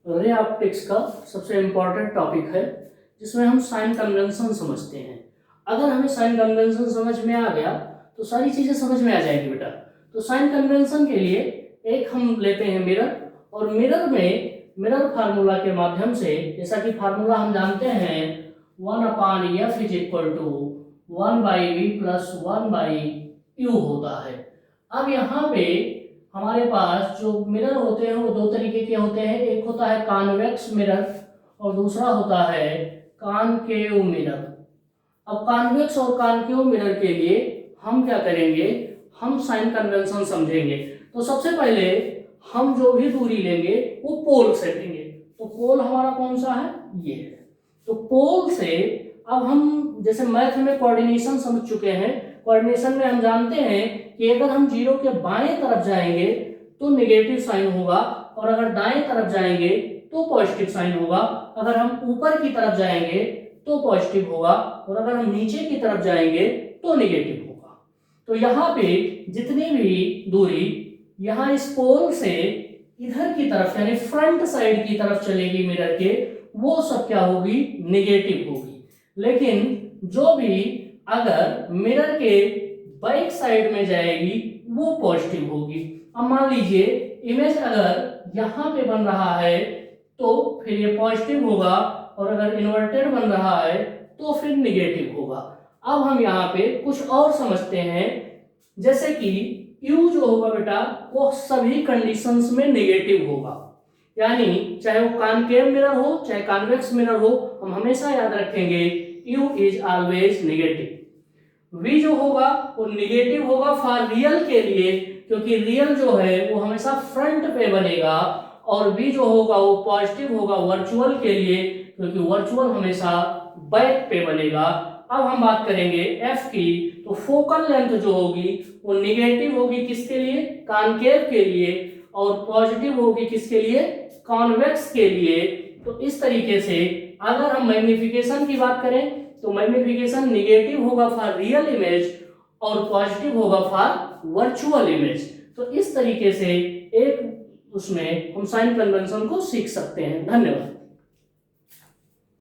Ray optics का सबसे important topic है जिसमें हम साइन कन्वेंशन समझते हैं। अगर हमें साइन कन्वेंशन समझ में आ गया तो सारी चीज़ें समझ में आ जाएंगी बेटा। तो साइन कन्वेंशन के लिए एक हम लेते हैं मिरर, और मिरर में मिरर फार्मूला के माध्यम से, जैसा कि फार्मूला हम जानते हैं 1/f is equal to 1/v plus 1/u होता है। अब यहाँ पे हमारे पास जो मिरर होते हैं वो दो तरीके के होते हैं, एक होता है कॉन्वेक्स मिरर और दूसरा होता है कॉनकेव मिरर। अब कॉन्वेक्स और कॉनकेव मिरर के लिए हम क्या करेंगे, हम साइन कन्वेंशन समझेंगे। तो सबसे पहले हम जो भी दूरी लेंगे वो पोल से लेंगे। तो पोल हमारा कौन सा है, ये है। तो पोल से अब हम जैसे मैथ में कोऑर्डिनेशन समझ चुके हैं, कोऑर्डिनेशन में हम जानते हैं कि अगर हम जीरो के बाएं तरफ जाएंगे तो नेगेटिव साइन होगा, और अगर दाएं तरफ जाएंगे तो पॉजिटिव साइन होगा। अगर हम ऊपर की तरफ जाएंगे तो पॉजिटिव होगा, और अगर हम नीचे की तरफ जाएंगे तो नेगेटिव होगा। तो यहाँ पे जितनी भी दूरी यहाँ इस पोल से इधर की तरफ यानी फ्रंट साइड की तरफ चलेगी मिरर के, वो सब क्या होगी, नेगेटिव होगी। लेकिन जो भी अगर मिरर के बैक साइड में जाएगी वो पॉजिटिव होगी। अब मान लीजिए इमेज अगर यहाँ पे बन रहा है तो फिर ये पॉजिटिव होगा, और अगर इन्वर्टेड बन रहा है तो फिर नेगेटिव होगा। अब हम यहाँ पे कुछ और समझते हैं, जैसे कि U जो होगा बेटा वो सभी कंडीशंस में नेगेटिव होगा, यानी चाहे वो कॉनकेव मिरर हो चाहे कॉन्वेक्स मिरर हो, हम हमेशा याद रखेंगे U is always negative. V जो होगा वो नेगेटिव होगा फॉर रियल के लिए, क्योंकि रियल जो है वो हमेशा फ्रंट पे बनेगा, और V जो होगा वो पॉजिटिव होगा वर्चुअल के लिए, क्योंकि वर्चुअल हमेशा बैक पे बनेगा। अब हम बात करेंगे F की, तो फोकल लेंथ जो होगी वो नेगेटिव होगी किसके लिए, कॉनकेव के लिए, और पॉजिटिव होगी किसके लिए, कॉन्वेक्स के लिए। तो इस तरीके से अगर हम मैग्निफिकेशन की बात करें तो मैग्निफिकेशन नेगेटिव होगा फॉर रियल इमेज और पॉजिटिव होगा फॉर वर्चुअल इमेज। तो इस तरीके से एक उसमें हम साइन कन्वेंशन को सीख सकते हैं। धन्यवाद।